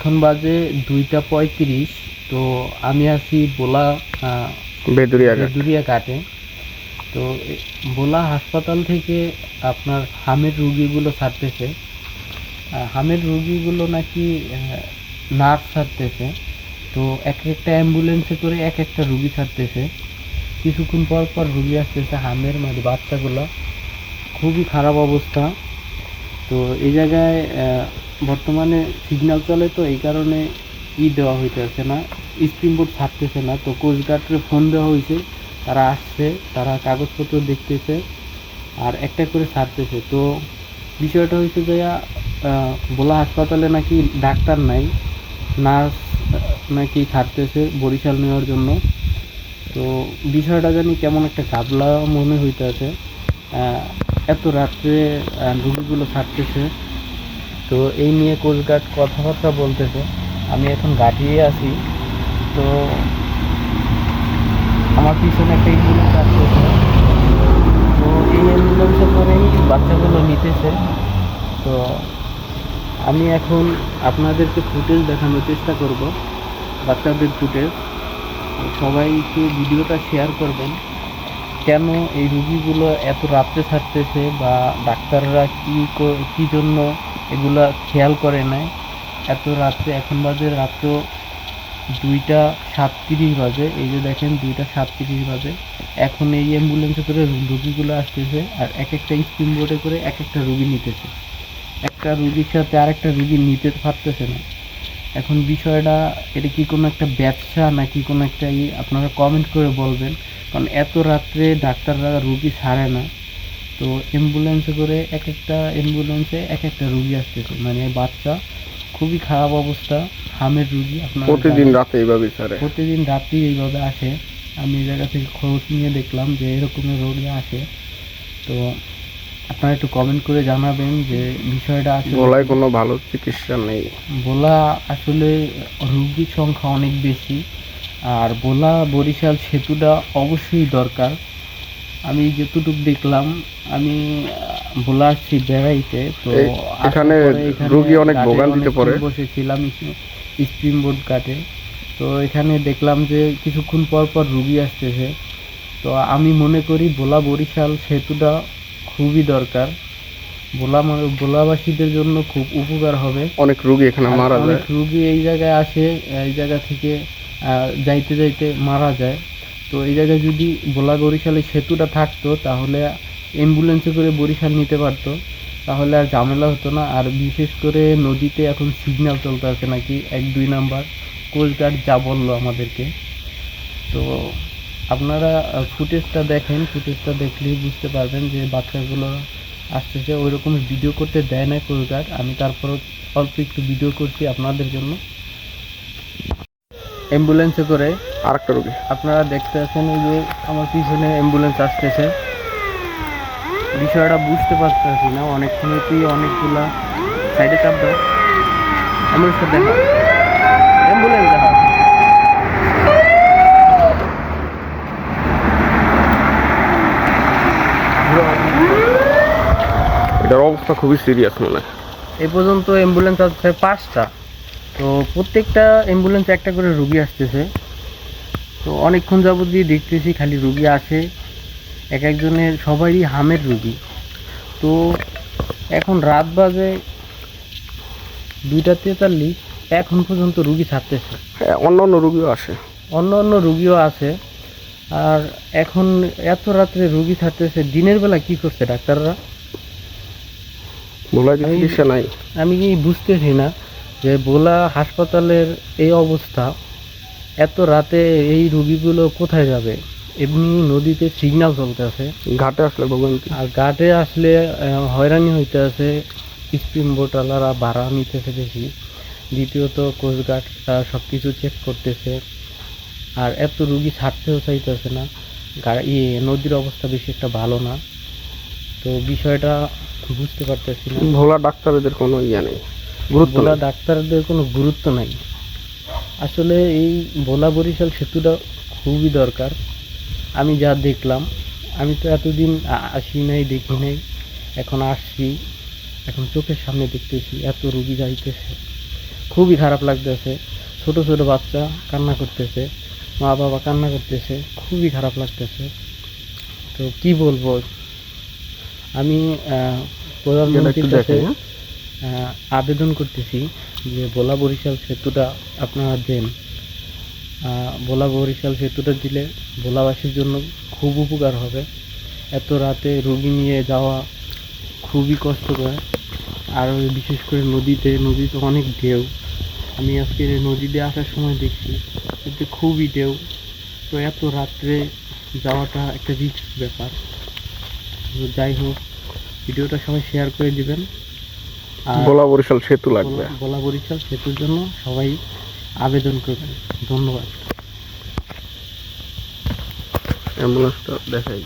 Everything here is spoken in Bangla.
এখন বাজে 2টা 35। তো আমি আছি ভোলা বেদুরিয়া ঘাটে। তো ভোলা হাসপাতাল থেকে আপনার হামের রুগীগুলো ছাড়তেছে। হামের রুগীগুলো নাকি নার্স ছাড়তেছে। তো এক একটা অ্যাম্বুলেন্সে করে এক একটা রুগী ছাড়তেছে। কিছুক্ষণ পর পর রুগী আসতেছে, হামের মানে বাচ্চাগুলো খুবই খারাপ অবস্থা। তো এই জায়গায় বর্তমানে সিগন্যাল চলে, তো এই কারণে দেওয়া হইতেছে না, স্পিন বোর্ড ছাড়তেছে না। তো কোস্টগার্ডকে ফোন দেওয়া হয়েছে, তারা আসছে, তারা কাগজপত্র দেখতেছে আর একটা করে ছাড়তেছে। তো বিষয়টা হয়েছে যে ভোলা হাসপাতালে নাকি ডাক্তার নাই, নার্স নাকি ছাড়তেছে বরিশাল নেওয়ার জন্য। তো বিষয়টা জানি কেমন একটা ঘাবলা মনে হইতেছে, এত রাত্রে রুগীগুলো ছাড়তেছে। তো এই নিয়ে কোস্টগার্ড কথাবার্তা বলতেছে। আমি এখন ঘাটিয়ে আছি। তো আমার পিছনে একটা অ্যাম্বুলেন্স আসতেছে। তো এই অ্যাম্বুলেন্সে করেই বাচ্চাগুলো নিতেছে। তো আমি এখন আপনাদেরকে ফুটেজ দেখানোর চেষ্টা করব, বাচ্চাদের ফুটেজ। সবাই একটু ভিডিওটা শেয়ার করবেন। কেন এই রুগীগুলো এত রাত্রে ছাড়তেছে, বা ডাক্তাররা কী জন্য এগুলা খেয়াল করে নাই এত রাত্রে। এখন বাজে রাত্র 2টা 37 বাজে। এই যে দেখেন 2টা 37 বাজে। এখন এই অ্যাম্বুলেন্সে করে রুগীগুলো আসতেছে, আর এক একটা স্পিন বোর্ডে করে এক একটা রুগী নিতেছে। একটা রুগীর সাথে আর একটা রুগী নিতে পারতেছে না। এখন বিষয়টা এটা কি কোনো একটা ব্যবসা নাকি কোনো একটা আপনারা কমেন্ট করে বলবেন। কারণ এত রাত্রে ডাক্তাররা রুগী ছাড়ে না। তো অ্যাম্বুলেন্সে করে এক একটা অ্যাম্বুলেন্সে এক একটা রুগী আসতেছে, মানে বাচ্চা, খুবই খারাপ অবস্থা। হামের রুগী আপনারা প্রতিদিন রাতে এইভাবে ছাড়ে? প্রতিদিন রাত্রি এইভাবে আসে। আমি এই জায়গা থেকে খোঁজ নিয়ে দেখলাম যে এরকমের রোগী আসে। তো আপনারা একটু কমেন্ট করে জানাবেন যে বিষয়টা আসলে ভোলায় কোনো ভালো চিকিৎসা নেই? ভোলা আসলে রুগীর সংখ্যা অনেক বেশি, আর ভোলা বরিশাল সেতুটা অবশ্যই দরকার। আমি যতটুকু দেখলাম, আমি ভোলা আসছি বেড়াইতে। তো এখানে রোগী অনেক ভোগান্তিতে পড়ে। বসেছিলাম স্প্রিং বোর্ড ঘাটে। তো এখানে দেখলাম যে কিছুক্ষণ পর পর রুগী আসতেছে। তো আমি মনে করি ভোলা বরিশাল সেতুটা খুবই দরকার। ভোলাবাসীদের জন্য খুব উপকার হবে। অনেক রোগী এখানে মারা যায়। অনেক রুগী এই জায়গায় আসে, এই জায়গা থেকে যাইতে যাইতে মারা যায়। তো এই জায়গায় যদি ভোলা বরিশালের সেতুটা থাকতো, তাহলে অ্যাম্বুলেন্সে করে বরিশাল নিতে পারতো, তাহলে আর ঝামেলা হতো না। আর বিশেষ করে নদীতে এখন সিগন্যাল চলতে আছে নাকি 1-2 নাম্বার, কোস্টগার্ড যা বললো আমাদেরকে। তো আপনারা ফুটেজটা দেখেন, ফুটেজটা দেখলেই বুঝতে পারবেন যে বাচ্চাগুলো আসতেছে। ওই রকম ভিডিও করতে দেয় না কোস্টগার্ড। আমি তারপরও অল্প একটু ভিডিও করছি আপনাদের জন্য। অ্যাম্বুলেন্সে করে আরেকটা রোগী আপনারা দেখতে পাচ্ছেন, এই যে আমার পিছনে অ্যাম্বুলেন্স আসতেছে। বিষয়টা বুঝতে পারতেছি না, অনেকক্ষণেই অনেকগুলা সাইডে চাপ দাও, অ্যাম্বুলেন্সটা দেখা, অ্যাম্বুলেন্স দেখা। এটার অবস্থা খুবই সিরিয়াস মনে হয়। এই পর্যন্ত অ্যাম্বুলেন্স আসছে 5টা। তো প্রত্যেকটা অ্যাম্বুলেন্সে একটা করে রুগী আসতেছে। তো অনেকক্ষণ যাবত দিয়ে দেখতেছি খালি রুগী আসে, এক একজনের সবারই হামের রুগী। তো এখন রাত বাজে 2টা 43, এখন পর্যন্ত রুগী ছাড়তেছে। অন্য অন্য রোগীও আসে, অন্য অন্য রুগীও আছে। আর এখন এত রাত্রে রুগী ছাড়তেছে, দিনের বেলা কি করছে ডাক্তাররা? ভোলায় চিকিৎসা নাই। আমি কি বুঝতেছি না যে ভোলা হাসপাতালের এই অবস্থা, এত রাতে এই রুগীগুলো কোথায় যাবে? এমনি নদীতে সিগন্যাল চলতে আছে, ঘাটে আসলে ভোগান্তি। আর ঘাটে আসলে হয়রানি হইতে আছে। স্পিন বোটওয়ালারা ভাড়া নিতেছে বেশি। দ্বিতীয়ত কোস্টগার্ড সব কিছু চেক করতেছে, আর এত রুগী ছাড়তেও চাইতেছে না। নদীর অবস্থা বেশি একটা ভালো না। তো বিষয়টা বুঝতে পারতেছি না। ভোলা ডাক্তারদের কোনো নেই, গুরুত্ব ভোলা নেই। ডাক্তারদের কোনো গুরুত্ব নাই। আসলে এই ভোলা বরিশাল সেতুটা খুবই দরকার। আমি যা দেখলাম, আমি তো এতদিন আসি নাই, দেখি নাই, এখন আসছি, এখন চোখের সামনে দেখতেছি এত রুগী যাইতেছে। খুবই খারাপ লাগতেছে। ছোট ছোট বাচ্চা কান্না করতেছে, মা বাবা কান্না করতেছে, খুবই খারাপ লাগতেছে। তো কি বলবো, আমি প্রধানমন্ত্রীর কাছে আবেদন করতেছি যে ভোলা বরিশাল সেতুটা আপনারা দেন। ভোলা বরিশাল সেতুটা দিলে ভোলাবাসীর জন্য খুব উপকার হবে। এত রাতে রোগী নিয়ে যাওয়া খুবই কষ্টকর, আর বিশেষ করে নদীতে অনেক ঢেউ। আমি আজকে নদীতে আসার সময় দেখছি এতে খুবই ঢেউ। তো এত রাত্রে যাওয়াটা একটা রিস্ক ব্যাপার। তো যাই হোক, ভিডিওটা সবাই শেয়ার করে দিবেন। আর ভোলা বরিশাল সেতু লাগবে। ভোলা বরিশাল সেতুর জন্য সবাই আবেদন করবেন। ধন্যবাদ। অ্যাম্বুলেন্সটা দেখাই।